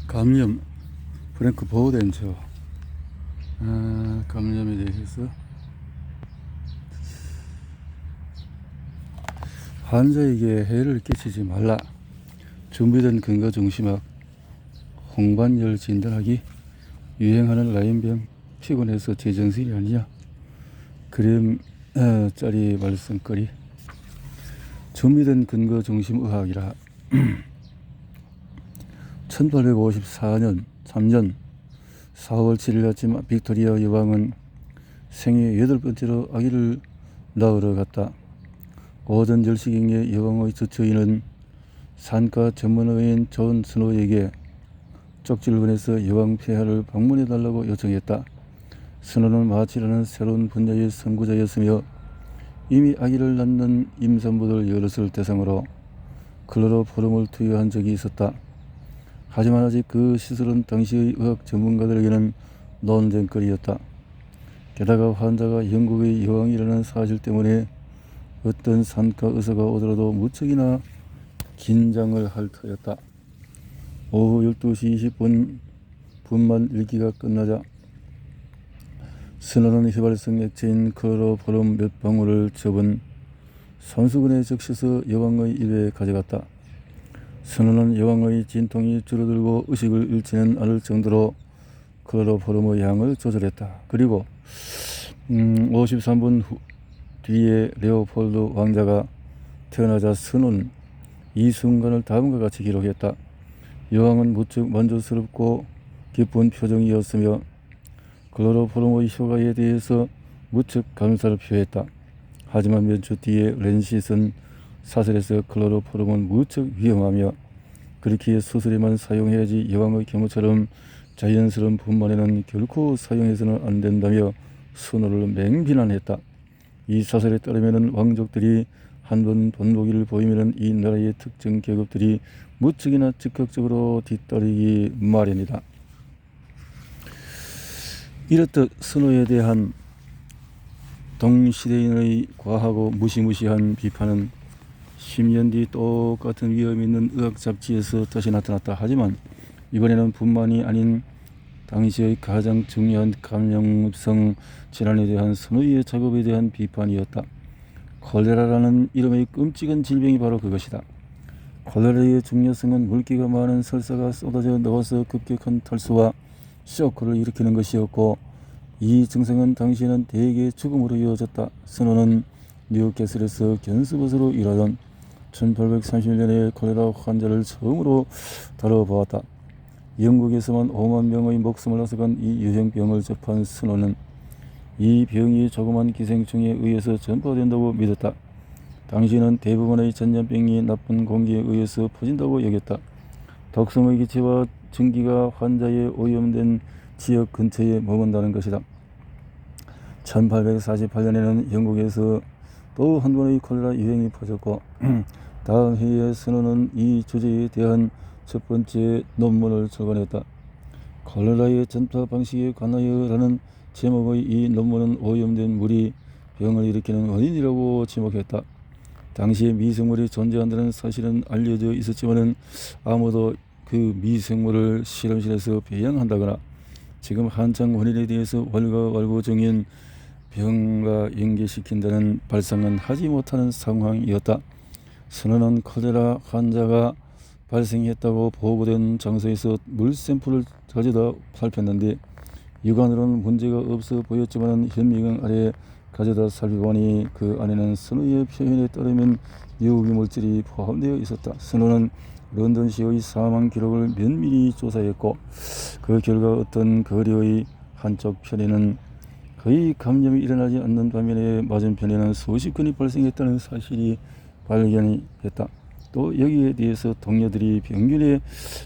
감염, 프랭크 보덴저 감염에 대해서 환자에게 해를 끼치지 말라. 준비된 근거 중심학 홍반열 진단하기. 유행하는 라인병 피곤해서 제정신이 아니냐. 그램 짜리 말썽거리. 준비된 근거 중심 의학이라. 1854년 3년 4월 7일 아침 빅토리아 여왕은 생애 8번째로 아기를 낳으러 갔다. 오전 10시경에 여왕의 저처인은 산과 전문의인 존 스노우에게 쪽지를 보내서 여왕 폐하를 방문해달라고 요청했다. 스노우는 마취라는 새로운 분야의 선구자였으며 이미 아기를 낳는 임산부들 여럿을 대상으로 클로로포름을 투여한 적이 있었다. 하지만 아직 그 시술은 당시의 의학 전문가들에게는 논쟁거리였다. 게다가 환자가 영국의 여왕이라는 사실 때문에 어떤 산과 의사가 오더라도 무척이나 긴장을 할 터였다. 오후 12시 20분만 일기가 끝나자 스노는 휘발성 액체인 클로로포름 몇 방울을 접은 손수건에 적셔서 여왕의 입에 가져갔다. 스노는 여왕의 진통이 줄어들고 의식을 잃지는 않을 정도로 클로로포름의 양을 조절했다. 그리고 53분 뒤에 레오폴드 왕자가 태어나자 스노는 이 순간을 다음과 같이 기록했다. 여왕은 무척 만족스럽고 기쁜 표정이었으며 클로로포름의 효과에 대해서 무척 감사를 표했다. 하지만 몇 주 뒤에 렌시슨 사설에서 클로로포름은 무척 위험하며 그렇기에 수술에만 사용해야지 여왕의 경우처럼 자연스러운 분만에는 결코 사용해서는 안 된다며 스노를 맹비난했다. 이 사설에 따르면 왕족들이 한번 본보기를 보이면 이 나라의 특정 계급들이 무척이나 적극적으로 뒤따르기 마련이다. 이렇듯 스노에 대한 동시대인의 과하고 무시무시한 비판은 10년 뒤 똑같은 위험 있는 의학 잡지에서 다시 나타났다. 하지만 이번에는 분만이 아닌 당시의 가장 중요한 감염성 질환에 대한 스노이의 작업에 대한 비판이었다. 콜레라라는 이름의 끔찍한 질병이 바로 그것이다. 콜레라의 중요성은 물기가 많은 설사가 쏟아져 나와서 급격한 탈수와 쇼크를 일으키는 것이었고 이 증상은 당시에는 대개 죽음으로 이어졌다. 스노는 뉴캐슬에서 견습의사로 일하던 1831년에 콜레라 환자를 처음으로 다뤄보았다. 영국에서만 5만 명의 목숨을 앗아간 이 유행병을 접한 스노는 이 병이 조그만 기생충에 의해서 전파된다고 믿었다. 당시에는 대부분의 전염병이 나쁜 공기에 의해서 퍼진다고 여겼다. 독성의 기체와 증기가 환자에 오염된 지역 근처에 머문다는 것이다. 1848년에는 영국에서 또 한 번의 콜레라 유행이 퍼졌고 다음 해에 스노는 이 주제에 대한 첫 번째 논문을 출간했다. 콜레라의 전파 방식에 관하여라는 제목의 이 논문은 오염된 물이 병을 일으키는 원인이라고 지목했다. 당시에 미생물이 존재한다는 사실은 알려져 있었지만 아무도 그 미생물을 실험실에서 배양한다거나 지금 한창 원인에 대해서 왈가왈부중인 병과 연계시킨다는 발상은 하지 못하는 상황이었다. 스노는 콜레라 환자가 발생했다고 보고된 장소에서 물 샘플을 가져다 살폈는데 육안으로는 문제가 없어 보였지만 현미경 아래 가져다 살펴보니 그 안에는 스노의 표현에 따르면 유기물질이 포함되어 있었다. 스노는 런던시의 사망 기록을 면밀히 조사했고 그 결과 어떤 거리의 한쪽 편에는 거의 감염이 일어나지 않는 반면에 맞은편에는 수십 건이 발생했다는 사실이 발견했다. 또 여기에 대해서 동료들이 병균의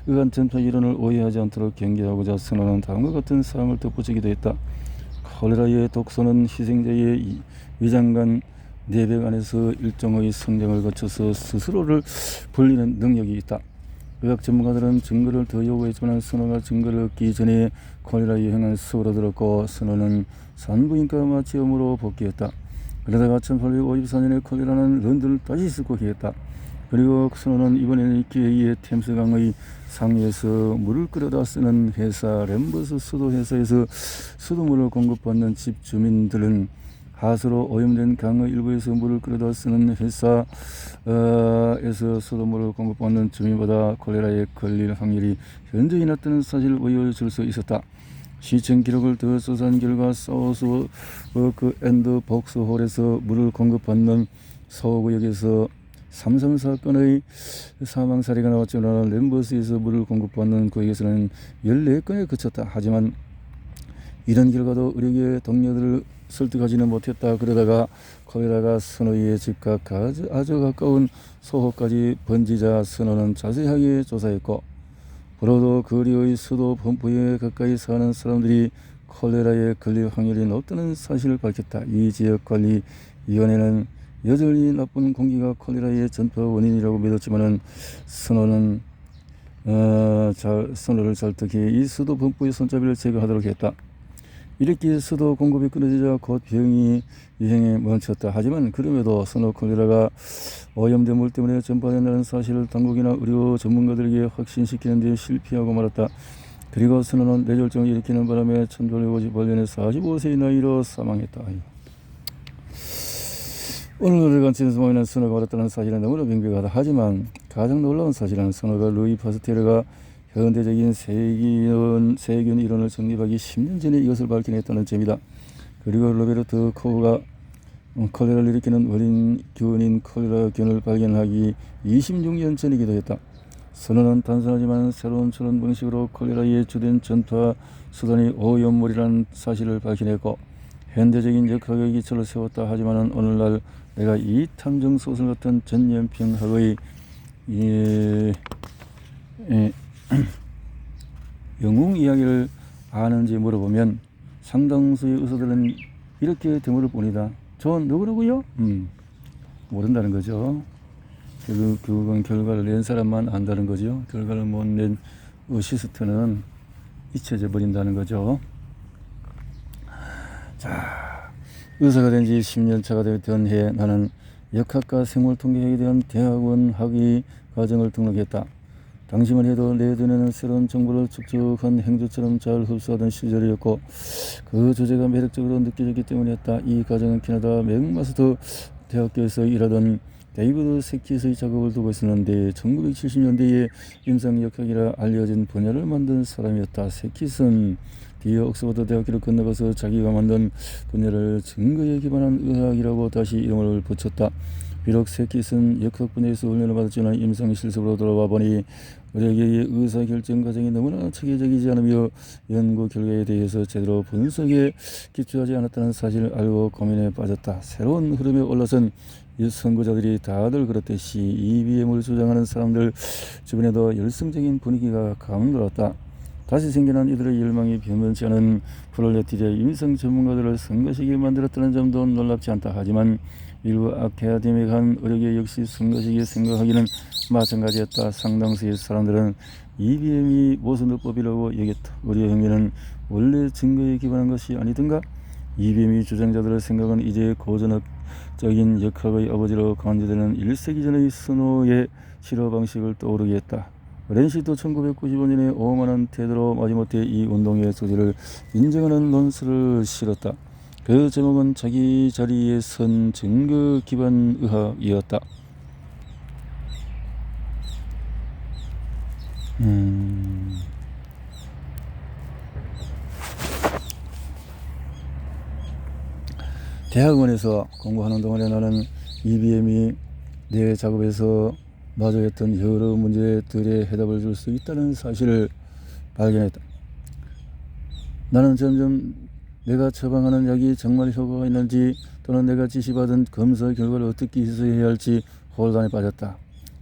의한 전파 이론을 오해하지 않도록 경계하고자 스노는 다음과 같은 사항을 덧붙이기도 했다. 콜레라의 독소는 희생자의 위장관 내벽 안에서 일종의 성장을 거쳐서 스스로를 불리는 능력이 있다. 의학 전문가들은 증거를 더 요구했지만 스노가 증거를 얻기 전에 콜레라 유행은 수그러들었고 스노는 산부인과 마취염으로 복귀했다. 그러다가 1854년에 콜레라는 런던을 다시 습격했다. 그리고 선호는 이번에는 기회에 템스강의 상류에서 물을 끓여다 쓰는 회사 램버스 수도회사에서 수도물을 공급받는 집 주민들은 하수로 오염된 강의 일부에서 물을 끓여다 쓰는 회사에서 수도물을 공급받는 주민보다 콜레라에 걸릴 확률이 현저히 낮다는 사실을 보여줄 수 있었다. 시청 기록을 더 조사한 결과 사우스워크 앤드 복스홀에서 물을 공급받는 서구역에서 삼성 사건의 사망 사례가 나왔지만 램버스에서 물을 공급받는 구역에서는 14건에 그쳤다. 하지만 이런 결과도 의료계 동료들을 설득하지는 못했다. 그러다가 콜레라가 선호의 집과 아주 가까운 소호까지 번지자 선호는 자세하게 조사했고 브로드 거리의 수도 펌프에 가까이 사는 사람들이 콜레라에 걸릴 확률이 높다는 사실을 밝혔다. 이 지역관리위원회는 여전히 나쁜 공기가 콜레라의 전파 원인이라고 믿었지만은 선호를 설득해 이 수도 펌프의 손잡이를 제거하도록 했다. 이렇게 수도 공급이 끊어지자 곧 병이 유행에 멈췄다. 하지만 그럼에도 선호 콜레라가 오염된 물 때문에 전파된다는 사실을 당국이나 의료 전문가들에게 확신시키는 데 실패하고 말았다. 그리고 선호는 뇌졸중을 일으키는 바람에 1958년에 45세의 나이로 사망했다. 오늘 관측에서 보이는 선호가 말했다는 사실은 너무나 명백하다. 하지만 가장 놀라운 사실은 선호가 루이 파스테르가 현대적인 세균 이론을 정립하기 10년 전에 이것을 발견했다는 점이다. 그리고 로베르트 코흐가 콜레라를 일으키는 원인 균인 콜레라균을 발견하기 26년 전이기도 했다. 선호는 단순하지만 새로운 처론 방식으로 콜레라의 주된 전파 수단이 오염물이라는 사실을 밝혀냈고 현대적인 역학의 기초를 세웠다. 하지만 오늘날 내가 이 탐정 소설 같은 전염병학의 영웅 이야기를 아는지 물어보면 상당수의 의사들은 이렇게 되물을 뿐이다. 저 누구라고요? 모른다는 거죠. 그건 결과를 낸 사람만 안다는 거죠. 결과를 못 낸 어시스트는 잊혀져 버린다는 거죠. 자, 의사가 된 지 10년 차가 되던 해 나는 역학과 생물통계학에 대한 대학원 학위 과정을 등록했다. 당시만 해도 내 눈에는 새로운 정보를 축적한 행주처럼 잘 흡수하던 시절이었고 그 주제가 매력적으로 느껴졌기 때문이었다. 이 과정은 캐나다 맥마스터 대학교에서 일하던 데이비드 세킷의 작업을 두고 있었는데 1970년대에 임상역학이라 알려진 분야를 만든 사람이었다. 세킷은 뒤에 옥스퍼드 대학교를 건너가서 자기가 만든 분야를 증거에 기반한 의학이라고 다시 이름을 붙였다. 비록 세킷은 역학 분야에서 훈련을 받았지만 임상 실습으로 돌아와 보니 의료계의 의사결정 과정이 너무나 체계적이지 않으며 연구 결과에 대해서 제대로 분석에 기초하지 않았다는 사실을 알고 고민에 빠졌다. 새로운 흐름에 올라선 선구자들이 다들 그렇듯이 EBM을 주장하는 사람들 주변에도 열성적인 분위기가 감돌았다. 다시 생겨난 이들의 열망이 변변치 않은 프롤레타리아의 임상 전문가들을 선거시기에 만들었다는 점도 놀랍지 않다. 하지만 일부 아카데믹한 의료계 역시 선거시기에 생각하기는 마찬가지였다. 상당수의 사람들은 EBM이 모순법이라고 여겼다. 의료혁명은 원래 증거에 기반한 것이 아니던가? EBM이 주장자들의 생각은 이제 고전적인 역학의 아버지로 간주되는 1세기 전의 선호의 치료 방식을 떠오르게 했다. 렌시도 1995년에 오만한 태도로 마지못해 이 운동의 소지를 인정하는 논술을 실었다. 그 제목은 자기 자리에 선 증거 기반 의학이었다. 대학원에서 공부하는 동안에 나는 EBM이 내 작업에서 마주했던 여러 문제들의 해답을 줄 수 있다는 사실을 발견했다. 나는 점점 내가 처방하는 약이 정말 효과가 있는지 또는 내가 지시받은 검사 결과를 어떻게 해석해야 할지 혼란에 빠졌다.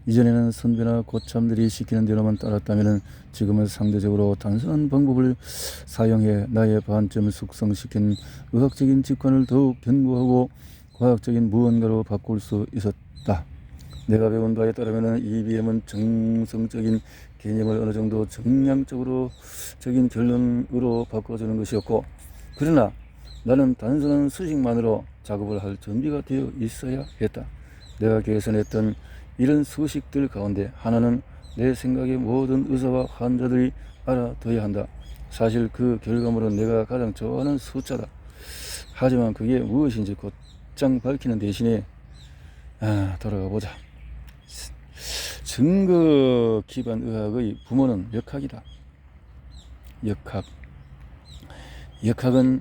이전에는 선배나 고참들이 시키는 대로만 따랐다면 지금은 상대적으로 단순한 방법을 사용해 나의 반점을 숙성시킨 의학적인 직관을 더욱 견고하고 과학적인 무언가로 바꿀 수 있었다. 내가 배운 바에 따르면 EBM은 정성적인 개념을 어느 정도 정량적인 결론으로 바꿔주는 것이었고, 그러나 나는 단순한 수식만으로 작업을 할 준비가 되어 있어야 했다. 내가 개선했던 이런 수식들 가운데 하나는 내 생각에 모든 의사와 환자들이 알아둬야 한다. 사실 그 결과물은 내가 가장 좋아하는 숫자다. 하지만 그게 무엇인지 곧장 밝히는 대신에 돌아가 보자. 증거 기반 의학의 부모는 역학이다. 역학은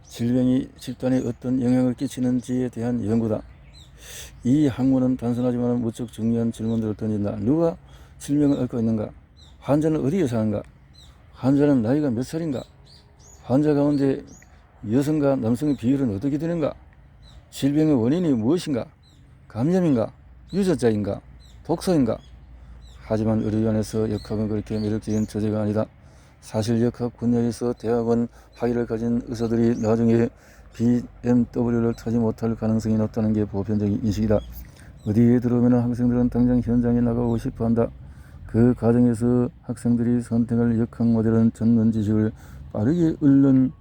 질병이 집단에 어떤 영향을 끼치는지에 대한 연구다. 이 학문은 단순하지만 무척 중요한 질문들을 던진다. 누가 질병을 앓고 있는가? 환자는 어디에 사는가? 환자는 나이가 몇 살인가? 환자 가운데 여성과 남성의 비율은 어떻게 되는가? 질병의 원인이 무엇인가? 감염인가? 유전자인가? 독소인가? 하지만 의료원에서 역학은 그렇게 매력적인 저제가 아니다. 사실 역학 분야에서 대학원 학위를 가진 의사들이 나중에 BMW를 타지 못할 가능성이 높다는 게 보편적인 인식이다. 어디에 들어오면 학생들은 당장 현장에 나가고 싶어한다. 그 과정에서 학생들이 선택할 역학 모델은 전문 지식을 빠르게 얻는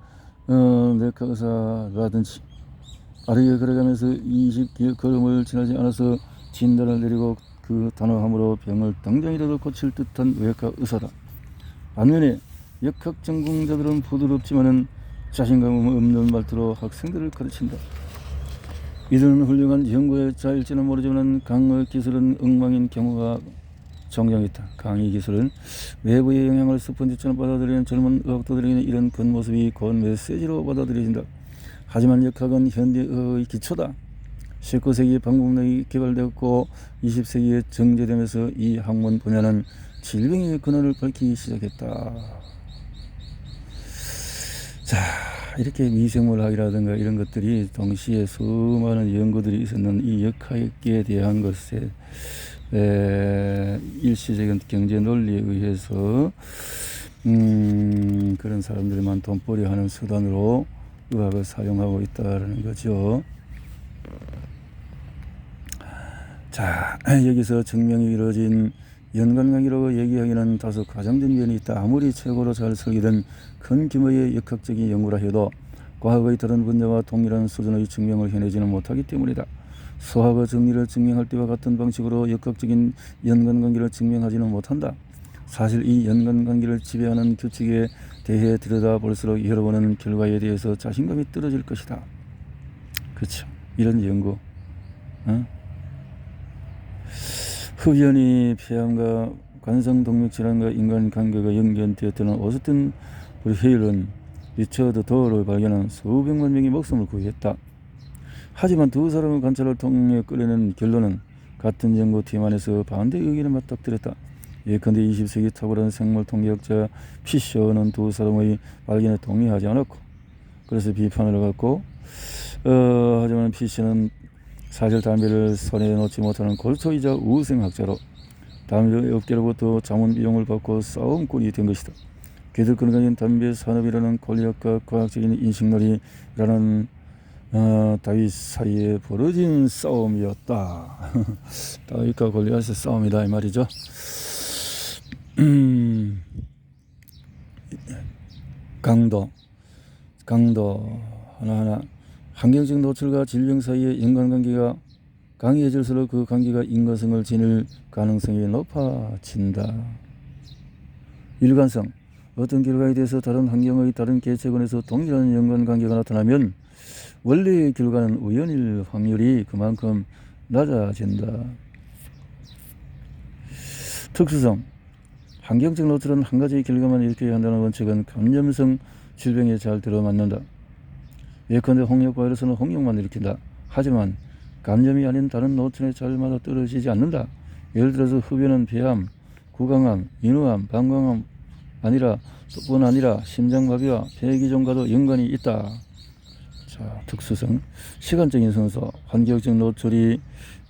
내과 의사라든지 빠르게 걸어가면서 20개 걸음을 지나지 않아서 진단을 내리고 그 단호함으로 병을 당장이라도 고칠 듯한 외과 의사다. 반면에 역학 전공자들은 부드럽지만은 자신감 없는 말투로 학생들을 가르친다. 이들은 훌륭한 연구자일지는 모르지만 강의 기술은 엉망인 경우가 종종 있다. 강의 기술은 외부의 영향을 스펀지처럼 받아들이는 젊은 의학도들에게는 이런 겉모습이 곧 메시지로 받아들여진다. 하지만 역학은 현대의학의 기초다. 19세기에 방법론이 개발되었고 20세기에 정제되면서 이 학문 분야는 질병의 근원을 밝히기 시작했다. 자, 이렇게 미생물학이라든가 이런 것들이 동시에 수많은 연구들이 있었는 이 역학에 대한 것에 일시적인 경제 논리에 의해서 그런 사람들만 돈벌이 하는 수단으로 의학을 사용하고 있다는 거죠. 자, 여기서 증명이 이루어진 연관관계라고 얘기하기는 다소 과장된 면이 있다. 아무리 최고로 잘 설계된 큰 규모의 역학적인 연구라 해도 과학의 다른 분야와 동일한 수준의 증명을 해내지는 못하기 때문이다. 수학의 정리를 증명할 때와 같은 방식으로 역학적인 연관관계를 증명하지는 못한다. 사실 이 연관관계를 지배하는 규칙에 대해 들여다볼수록 여러분은 결과에 대해서 자신감이 떨어질 것이다. 그렇죠. 이런 연구. 흡연이 폐암과 관성동맥질환과 인간관계가 연결되었다는 오스틴 브레일은 리처드 도어를 발견한 수백만 명의 목숨을 구했다. 하지만 두 사람의 관찰을 통해 끌어낸 결론은 같은 연구팀 안에서 반대 의견을 맞닥뜨렸다. 예컨대 20세기 탁월한 생물 통계학자 피셔는 두 사람의 발견에 동의하지 않았고 그래서 비판을 갖고 하지만 피셔는 사실 담배를 손에 놓지 못하는 골초이자 우생학자로 담배 업계로부터 자문 비용을 받고 싸움꾼이 된 것이다. 그들 근간인 담배 산업이라는 권력과 과학적인 인식놀이라는 다윗 사이에 벌어진 싸움이었다. 다윗과 골리앗의 싸움이다 이 말이죠. 강도 하나하나 환경적 노출과 질병 사이의 연관관계가 강해질수록 그 관계가 인과성을 지닐 가능성이 높아진다. 일관성, 어떤 결과에 대해서 다른 환경의 다른 계층원에서 동일한 연관관계가 나타나면 원래의 결과는 우연일 확률이 그만큼 낮아진다. 특수성, 환경적 노출은 한 가지의 결과만 일으켜야 한다는 원칙은 감염성 질병에 잘 들어맞는다. 예컨대 홍역 바이러스는 홍역만 일으킨다. 하지만 감염이 아닌 다른 노출에 잘 맞아 떨어지지 않는다. 예를 들어서 흡연은 폐암, 구강암, 인후암, 방광암 뿐 아니라 심장마비와 폐기종과도 연관이 있다. 자, 특수성, 시간적인 순서, 환경적 노출이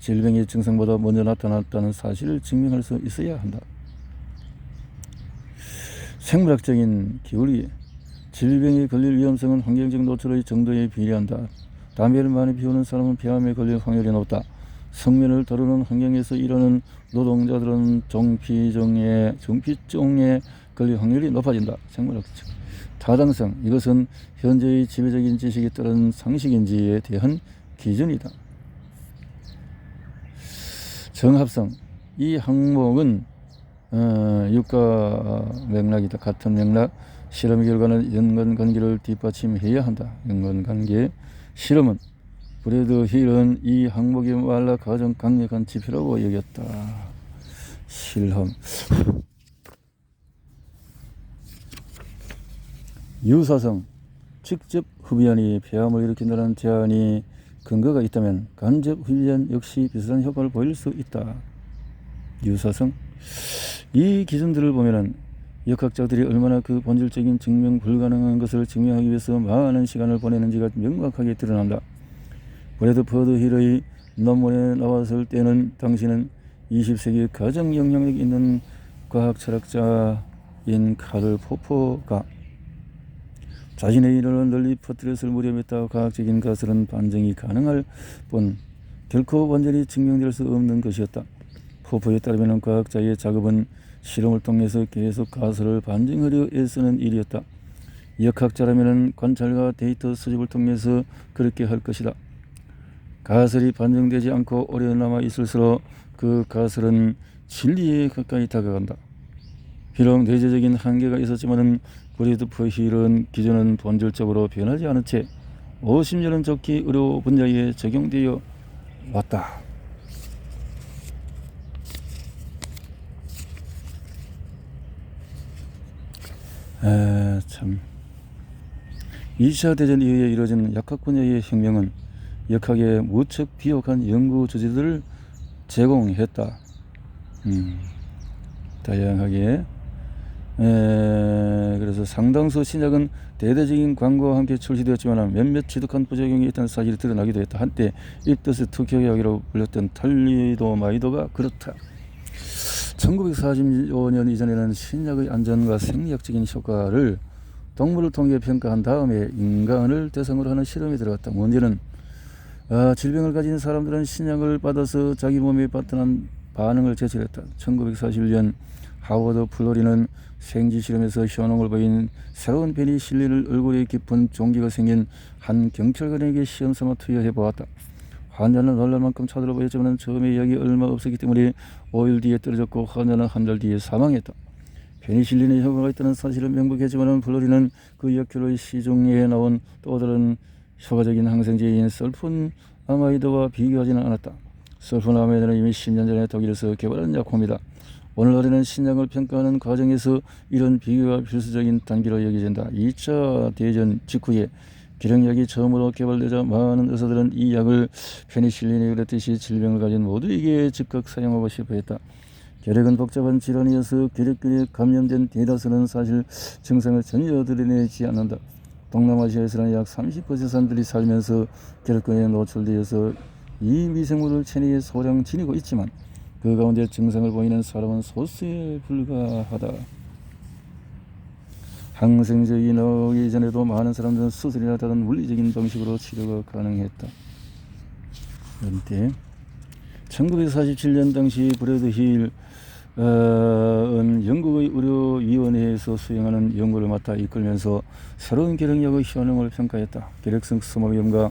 질병의 증상보다 먼저 나타났다는 사실을 증명할 수 있어야 한다. 생물학적인 기울기, 질병에 걸릴 위험성은 환경적 노출의 정도에 비례한다. 담배를 많이 피우는 사람은 폐암에 걸릴 확률이 높다. 성면을 다루는 환경에서 일하는 노동자들은 정피종에 걸릴 확률이 높아진다. 생물학적. 타당성, 이것은 현재의 지배적인 지식에 따른 상식인지에 대한 기준이다. 정합성. 이 항목은 육가 맥락이다. 같은 맥락. 실험 결과는 연관관계를 뒷받침해야 한다. 연관관계. 실험은 브래드 힐은 이 항목이 말라 가장 강력한 지표라고 여겼다. 실험. 유사성. 직접 흡연이 폐암을 일으킨다는 제안이 근거가 있다면 간접 흡연 역시 비슷한 효과를 보일 수 있다. 유사성. 이 기준들을 보면은 역학자들이 얼마나 그 본질적인 증명 불가능한 것을 증명하기 위해서 많은 시간을 보내는지가 명확하게 드러난다. 브래드 퍼드 힐의 논문에 나왔을 때는 당시는 20세기 가장 영향력 있는 과학 철학자인 카를 포퍼가 자신의 이론을 널리 퍼뜨렸을 무렵이었다. 과학적인 가설은 반증이 가능할 뿐 결코 완전히 증명될 수 없는 것이었다. 포퍼에 따르면 과학자의 작업은 실험을 통해서 계속 가설을 반증하려 애쓰는 일이었다. 역학자라면 관찰과 데이터 수집을 통해서 그렇게 할 것이다. 가설이 반증되지 않고 오래 남아 있을수록 그 가설은 진리에 가까이 다가간다. 비록 내재적인 한계가 있었지만은 브래드 힐은 기존은 본질적으로 변하지 않은 채 50년은 좋게 의료 분야에 적용되어 왔다. 참 2차 대전 이후에 이루어진 약학 분야의 혁명은 역학에 무척 비옥한 연구 주제들을 제공했다. 다양하게. 그래서 상당수 신약은 대대적인 광고와 함께 출시되었지만 몇몇 지독한 부작용이 있다는 사실이 드러나기도 했다. 한때 입덧의 투표약이라고 불렸던 탈리도마이드가 그렇다. 1945년 이전에는 신약의 안전과 생리학적인 효과를 동물을 통해 평가한 다음에 인간을 대상으로 하는 실험에 들어갔다. 문제는 질병을 가진 사람들은 신약을 받아서 자기 몸에 나타난 반응을 제출했다. 1941년 하워드 플로리는 생쥐 실험에서 효능을 보인 새로운 페니실린을 얼굴에 깊은 종기가 생긴 한 경찰관에게 시험 삼아 투여해 보았다. 환자는 놀랄 만큼 차들어 보였지만 처음에 약이 얼마 없었기 때문에 5일 뒤에 떨어졌고 환자는 한 달 뒤에 사망했다. 페니실린의 효과가 있다는 사실은 명백했지만 플로리는 그 약효의 시중에 나온 또 다른 효과적인 항생제인 설폰아마이드와 비교하지는 않았다. 설폰아마이드는 이미 10년 전에 독일에서 개발한 약품이다. 오늘날에는 신약을 평가하는 과정에서 이런 비교가 필수적인 단계로 여겨진다. 2차 대전 직후에 기력약이 처음으로 개발되자 많은 의사들은 이 약을 페니실린이 그랬듯이 질병을 가진 모두에게 즉각 사용하고 싶어 했다. 결핵은 복잡한 질환이어서 결핵균에 감염된 대다수는 사실 증상을 전혀 드러내지 않는다. 동남아시아에서는 약 30% 사람들이 살면서 결핵균에 노출되어서 이 미생물을 체내에 소량 지니고 있지만 그 가운데 증상을 보이는 사람은 소수에 불과하다. 항생제이 나오기 전에도 많은 사람들은 수술이나 다른 물리적인 방식으로 치료가 가능했다. 그런데 1947년 당시 브래드 힐은 영국의 의료위원회에서 수행하는 연구를 맡아 이끌면서 새로운 결핵약의 효능을 평가했다. 결핵성 수막염과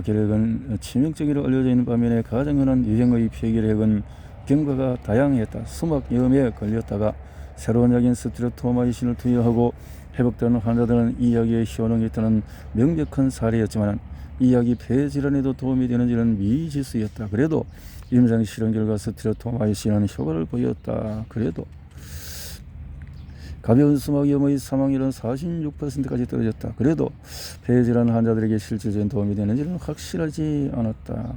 결핵은 치명적으로 알려져 있는 반면에 가장 흔한 유형의 폐결핵은 경과가 다양했다. 수막염에 걸렸다가 새로운 약인 스트레토마이신을 투여하고 회복되는 환자들은 이 약의 효능이 있다는 명백한 사례였지만 이 약이 폐질환에도 도움이 되는지는 미지수였다. 그래도 임상 실험 결과 스트레토마이신은 효과를 보였다. 그래도 가벼운 수막염의 사망률은 46%까지 떨어졌다. 그래도 폐질환 환자들에게 실질적인 도움이 되는지는 확실하지 않았다.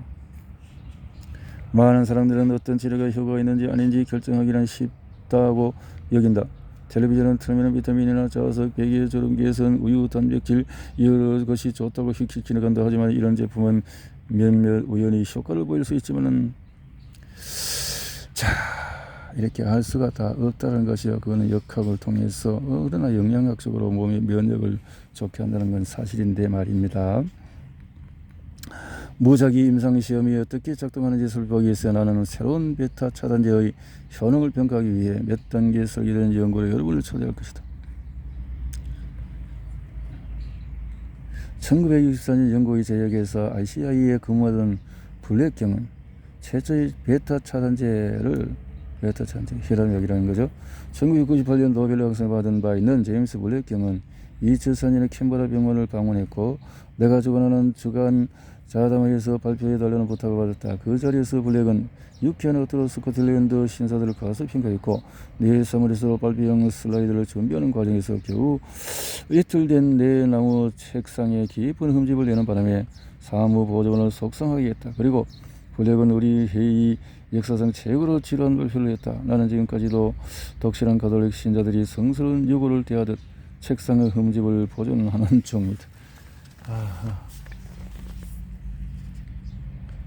많은 사람들은 어떤 치료가 효과가 있는지 아닌지 결정하기는 쉽다고 여긴다. 텔레비전은 틀면 비타민이나 자석, 베개, 조름기에선 우유, 단백질 여러 것이 좋다고 휙휙 지나간다. 하지만 이런 제품은 몇몇 우연히 효과를 보일 수 있지만은 이렇게 할 수가 다 없다는 것이요. 그거는 역학을 통해서 그러나 영양학적으로 몸의 면역을 좋게 한다는 건 사실인데 말입니다. 무작위 임상시험이 어떻게 작동하는지 살펴보기 위해서 나는 새로운 베타 차단제의 효능을 평가하기 위해 몇 단계 설계된 연구를 여러분을 초대할 것이다. 1964년 영국의 제약회사 ICI에 근무하던 블랙경은 최초의 베타 차단제 혈압약이라는 거죠. 1998년 노벨학상을 받은 바 있는 제임스 블랙 경은 2004년에 캔버라 병원을 방문했고 내가 주관하는 주간 자담회에서 발표해달라는 부탁을 받았다. 그 자리에서 블랙은 유쾌한 어투로 스코틀랜드 신사들을 가소평가했고 내 사무실에서 발표용 슬라이드를 준비하는 과정에서 겨우 이틀 된 내 나무 책상에 깊은 흠집을 내는 바람에 사무보조원을 속상하게 했다. 그리고 블랙은 우리 회의 역사상 최고로 지루한 발표를 했다. 나는 지금까지도 독실한 가톨릭 신자들이 성스러운 요구를 대하듯 책상의 흠집을 보존하는 중이다.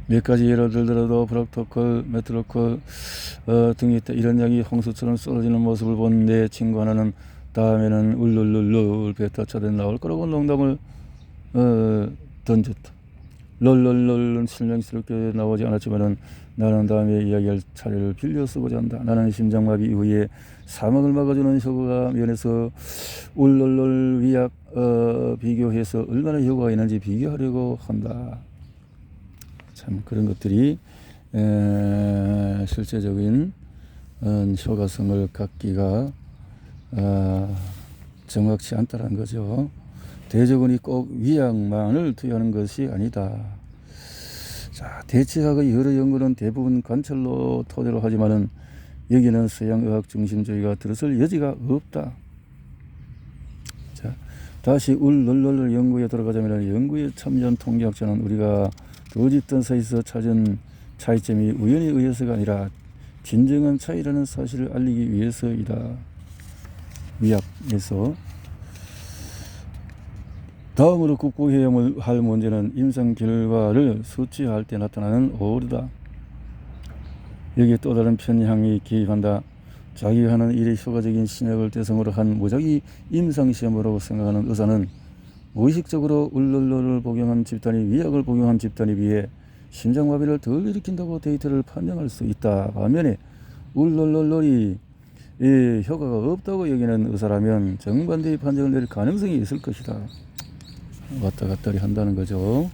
몇 가지 예를 들더라도 프로토콜, 메트로콜 등이 있다. 이런 약이 홍수처럼 쏟아지는 모습을 본 내 친구 하나는 다음에는 울룰룰룰 베타 차단 나올 거라고 농담을 던졌다. 롤롤롤은 실명스럽게 나오지 않았지만은 나는 다음에 이야기할 차례를 빌려 쓰고자 한다. 나는 심장마비 이후에 사망을 막아주는 효과가 면에서 울롤롤 위약 비교해서 얼마나 효과가 있는지 비교하려고 한다. 참 그런 것들이 실제적인 효과성을 갖기가 정확치 않다는 거죠. 대적원이 꼭 위약만을 투여하는 것이 아니다. 자, 대체학의 여러 연구는 대부분 관찰로 토대로 하지만은 여기는 서양의학 중심주의가 들어설 여지가 없다. 자, 다시 울룰룰 연구에 들어가자면 연구에 참여한 통계학자는 우리가 두 집단 사이에서 찾은 차이점이 우연에 의해서가 아니라 진정한 차이라는 사실을 알리기 위해서이다. 위약에서 다음으로 극복해야 할 문제는 임상 결과를 수치할 때 나타나는 오류다. 여기에 또 다른 편향이 개입한다. 자기가 하는 일의 효과적인 신약을 대상으로 한 무작위 임상시험이라고 생각하는 의사는 무의식적으로 울룰룰을 복용한 집단이 위약을 복용한 집단에 비해 심장마비를 덜 일으킨다고 데이터를 판정할 수 있다. 반면에 울룰룰이 효과가 없다고 여기는 의사라면 정반대의 판정을 내릴 가능성이 있을 것이다. 왔다 갔다리 한다는 거죠.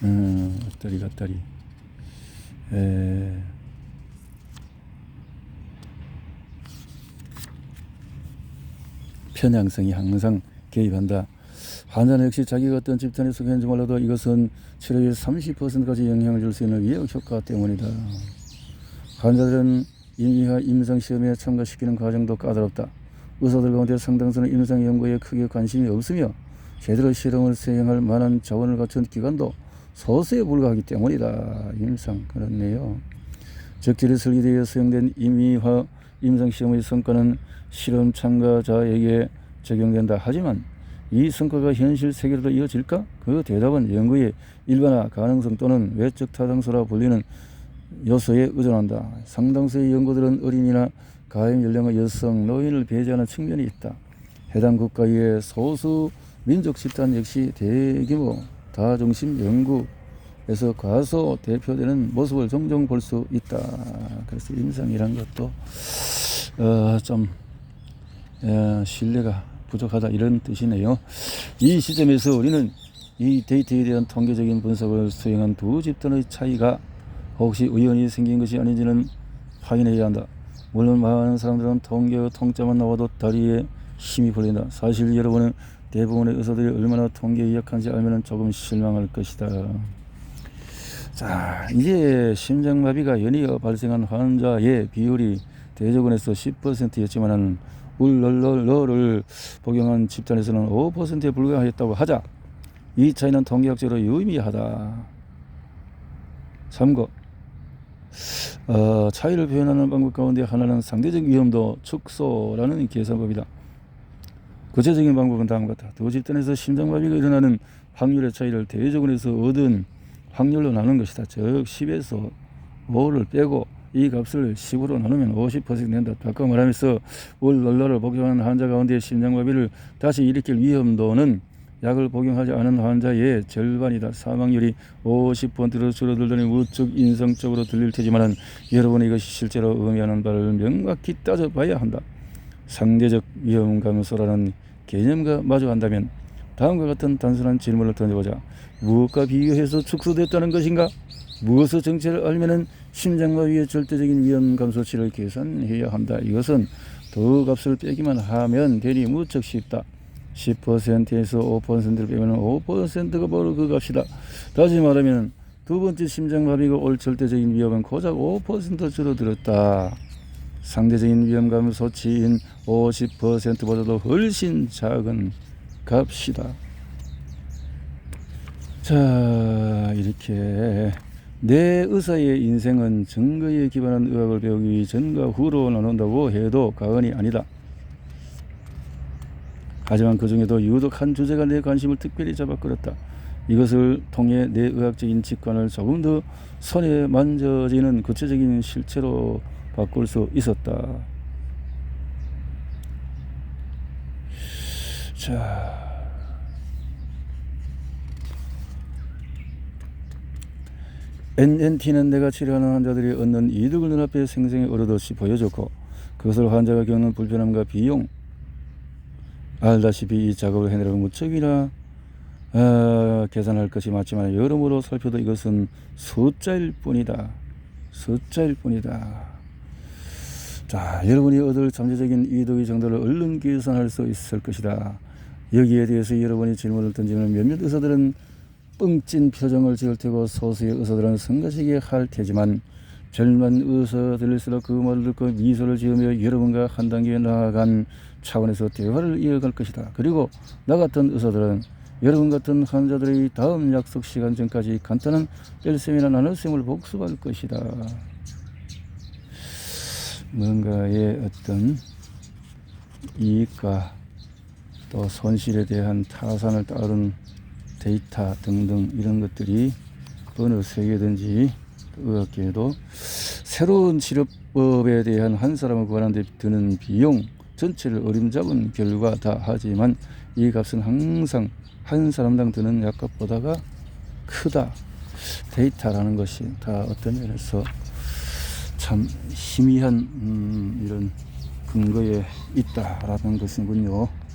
왔다리 갔다리. 편향성이 항상 개입한다. 환자는 역시 자기가 어떤 집단에 속했는지 몰라도 이것은 치료의 30%까지 영향을 줄 수 있는 위약 효과 때문이다. 환자들은 임의와 임상시험에 참가시키는 과정도 까다롭다. 의사들 가운데 상당수는 임상 연구에 크게 관심이 없으며 제대로 실험을 수행할 만한 자원을 갖춘 기관도 소수에 불과하기 때문이다. 임상 그렇네요. 적절히 설계되어 수행된 임의화 임상시험의 성과는 실험 참가자에게 적용된다. 하지만 이 성과가 현실 세계로도 이어질까? 그 대답은 연구의 일반화 가능성 또는 외적 타당소라 불리는 요소에 의존한다. 상당수의 연구들은 어린이나 가임 연령의 여성, 노인을 배제하는 측면이 있다. 해당 국가의 소수 민족 집단 역시 대규모 다중심 연구에서 과소 대표되는 모습을 종종 볼 수 있다. 그래서 임상이란 것도 좀 신뢰가 부족하다 이런 뜻이네요. 이 시점에서 우리는 이 데이터에 대한 통계적인 분석을 수행한 두 집단의 차이가 혹시 우연히 생긴 것이 아닌지는 확인해야 한다. 물론 많은 사람들은 통계의 통짜만 나와도 다리에 힘이 풀린다. 사실 여러분은 대부분의 의사들이 얼마나 통계에 약한지 알면 조금 실망할 것이다. 자, 이제 심장마비가 연이어 발생한 환자의 비율이 대조군에서 10%였지만 울룰룰을 복용한 집단에서는 5%에 불과했다고 하자. 이 차이는 통계학적으로 유의미하다. 참고 차이를 표현하는 방법 가운데 하나는 상대적 위험도 축소라는 계산법이다. 구체적인 방법은 다음과 같다. 두 집단에서 심장마비가 일어나는 확률의 차이를 대조군에서 얻은 확률로 나누는 것이다. 즉 10에서 5를 빼고 이 값을 10으로 나누면 50% 낸다. 바꿔 말하면서 울룰룰을 복용하는 환자 가운데 심장마비를 다시 일으킬 위험도는 약을 복용하지 않은 환자의 절반이다. 사망률이 50%로 줄어들더니 우측 인상적으로 들릴 테지만 여러분이 이것이 실제로 의미하는 바를 명확히 따져봐야 한다. 상대적 위험 감소라는 개념과 마주한다면 다음과 같은 단순한 질문을 던져보자. 무엇과 비교해서 축소됐다는 것인가? 무엇의 정체를 알면은 심장마비의 절대적인 위험 감소치를 계산해야 한다. 이것은 더 값을 빼기만 하면 되니 무척 쉽다. 10%에서 5%를 빼면 5%가 바로 그 값이다. 다시 말하면 두 번째 심장마비가 올 절대적인 위험은 고작 5% 줄어들었다. 상대적인 위험 감소치인 50%보다도 훨씬 작은 값이다. 자, 이렇게 내 의사의 인생은 증거에 기반한 의학을 배우기 전과 후로 나눈다고 해도 과언이 아니다. 하지만 그 중에도 유독 한 주제가 내 관심을 특별히 잡아끌었다. 이것을 통해 내 의학적인 직관을 조금 더 손에 만져지는 구체적인 실체로 바꿀 수 있었다. 자, NNT는 내가 치료하는 환자들이 얻는 이득을 눈앞에 생생히 어루듯이 보여줬고, 그것을 환자가 겪는 불편함과 비용, 알다시피 이 작업을 해내려면 무척이나 계산할 것이 많지만 여러모로 살펴도 이것은 숫자일 뿐이다. 숫자일 뿐이다. 자, 여러분이 얻을 잠재적인 이득의 정도를 얼른 계산할 수 있을 것이다. 여기에 대해서 여러분이 질문을 던지면 몇몇 의사들은 뻥찐 표정을 지을 테고 소수의 의사들은 성가시게 할 테지만 별만 의사들일수록 그 말을 듣고 미소를 지으며 여러분과 한 단계 나아간 차원에서 대화를 이어갈 것이다. 그리고 나 같은 의사들은 여러분 같은 환자들의 다음 약속 시간 전까지 간단한 뺄셈이나 나눗셈을 복습할 것이다. 뭔가의 어떤 이익과 또 손실에 대한 타산을 따른 데이터 등등 이런 것들이 어느 세계든지 의학계에도 새로운 치료법에 대한 한 사람을 구하는 데 드는 비용 전체를 어림잡은 결과다. 하지만 이 값은 항상 한 사람당 드는 약값보다가 크다. 데이터라는 것이 다 어떤 면에서 참 희미한 이런 근거에 있다라는 것이군요.